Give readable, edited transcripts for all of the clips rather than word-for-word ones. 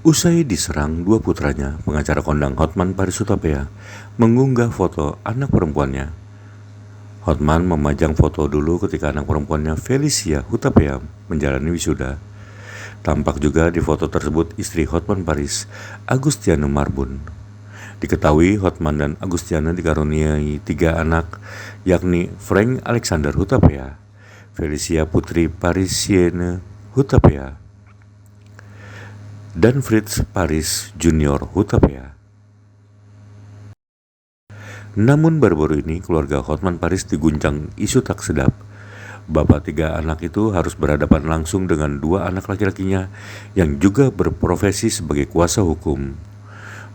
Usai diserang dua putranya, pengacara kondang Hotman Paris Hutapea mengunggah foto anak perempuannya. Hotman memajang foto dulu ketika anak perempuannya Felicia Hutapea menjalani wisuda. Tampak juga di foto tersebut istri Hotman Paris, Agustiana Marbun. Diketahui Hotman dan Agustiana dikaruniai 3 anak, yakni Frank Alexander Hutapea, Felicia Putri Parisienne Hutapea, dan Fritz Paris Junior Hutapea. Namun baru-baru ini keluarga Hotman Paris diguncang isu tak sedap. Bapak 3 anak itu harus berhadapan langsung dengan 2 anak laki-lakinya yang juga berprofesi sebagai kuasa hukum.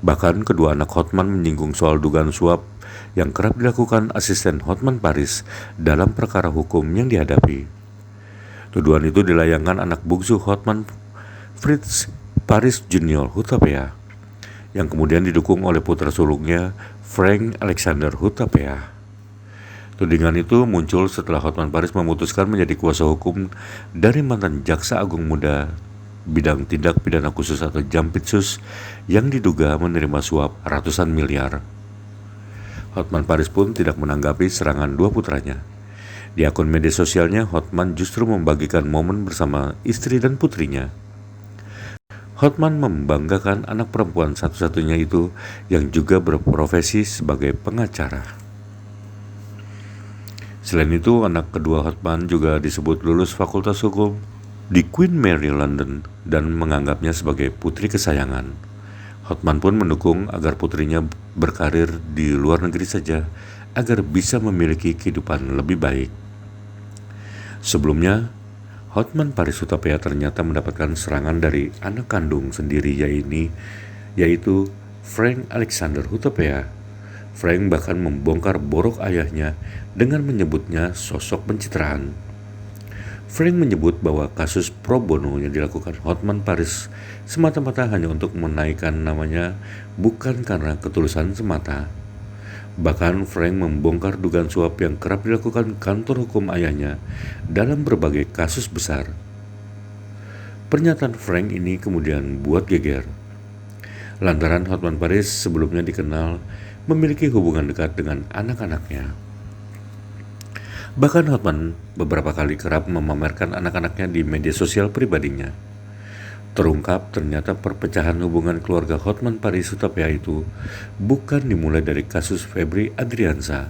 Bahkan kedua anak Hotman menyinggung soal dugaan suap yang kerap dilakukan asisten Hotman Paris dalam perkara hukum yang dihadapi. Tuduhan itu dilayangkan anak bungsu Hotman, Fritz Paris Junior Hutapea, yang kemudian didukung oleh putra sulungnya Frank Alexander Hutapea. Tudingan itu muncul setelah Hotman Paris memutuskan menjadi kuasa hukum dari mantan Jaksa Agung Muda bidang tindak pidana khusus atau Jampitsus yang diduga menerima suap ratusan miliar. Hotman Paris pun tidak menanggapi serangan 2 putranya. Di akun media sosialnya, Hotman justru membagikan momen bersama istri dan putrinya. Hotman membanggakan anak perempuan satu-satunya itu yang juga berprofesi sebagai pengacara. Selain itu, anak kedua Hotman juga disebut lulus Fakultas Hukum di Queen Mary London dan menganggapnya sebagai putri kesayangan. Hotman pun mendukung agar putrinya berkarir di luar negeri saja agar bisa memiliki kehidupan lebih baik. Sebelumnya, Hotman Paris Hutapea ternyata mendapatkan serangan dari anak kandung sendiri yaitu Frank Alexander Hutapea. Frank bahkan membongkar borok ayahnya dengan menyebutnya sosok pencitraan. Frank menyebut bahwa kasus pro bono yang dilakukan Hotman Paris semata-mata hanya untuk menaikkan namanya, bukan karena ketulusan semata. Bahkan Frank membongkar dugaan suap yang kerap dilakukan kantor hukum ayahnya dalam berbagai kasus besar. Pernyataan Frank ini kemudian buat geger, lantaran Hotman Paris sebelumnya dikenal memiliki hubungan dekat dengan anak-anaknya. Bahkan Hotman beberapa kali kerap memamerkan anak-anaknya di media sosial pribadinya. Terungkap ternyata perpecahan hubungan keluarga Hotman Paris Hutapea itu bukan dimulai dari kasus Febri Adriansa.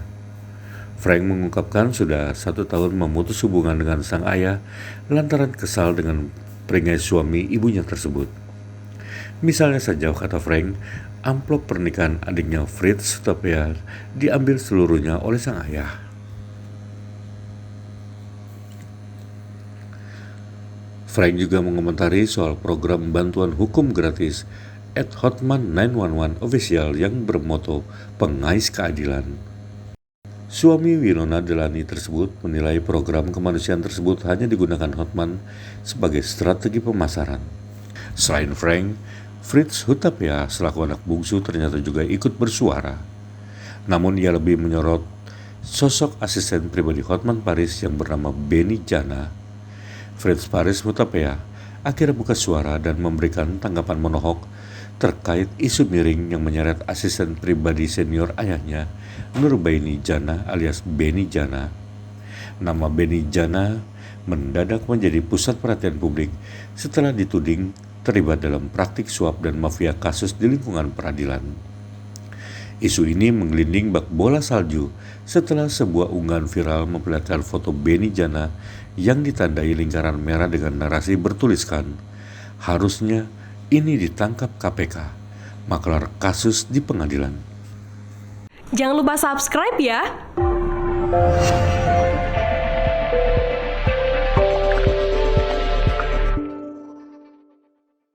Frank mengungkapkan sudah 1 tahun memutus hubungan dengan sang ayah lantaran kesal dengan peringai suami ibunya tersebut. Misalnya saja, kata Frank, amplop pernikahan adiknya Fritz Hutapea diambil seluruhnya oleh sang ayah. Frank juga mengomentari soal program bantuan hukum gratis @Hotman 911 Official yang bermoto pengais keadilan. Suami Winona Delani tersebut menilai program kemanusiaan tersebut hanya digunakan Hotman sebagai strategi pemasaran. Selain Frank, Fritz Hutapea selaku anak bungsu ternyata juga ikut bersuara. Namun ia lebih menyorot sosok asisten pribadi Hotman Paris yang bernama Benny Jana. Fritz Paris Hutapea akhirnya buka suara dan memberikan tanggapan menohok terkait isu miring yang menyeret asisten pribadi senior ayahnya, Nurbaini Jana alias Benny Jana. Nama Benny Jana mendadak menjadi pusat perhatian publik setelah dituding terlibat dalam praktik suap dan mafia kasus di lingkungan peradilan. Isu ini menggelinding bak bola salju setelah sebuah unggahan viral memperlihatkan foto Benny Jana yang ditandai lingkaran merah dengan narasi bertuliskan, "Harusnya ini ditangkap KPK, maklar kasus di pengadilan." Jangan lupa subscribe ya.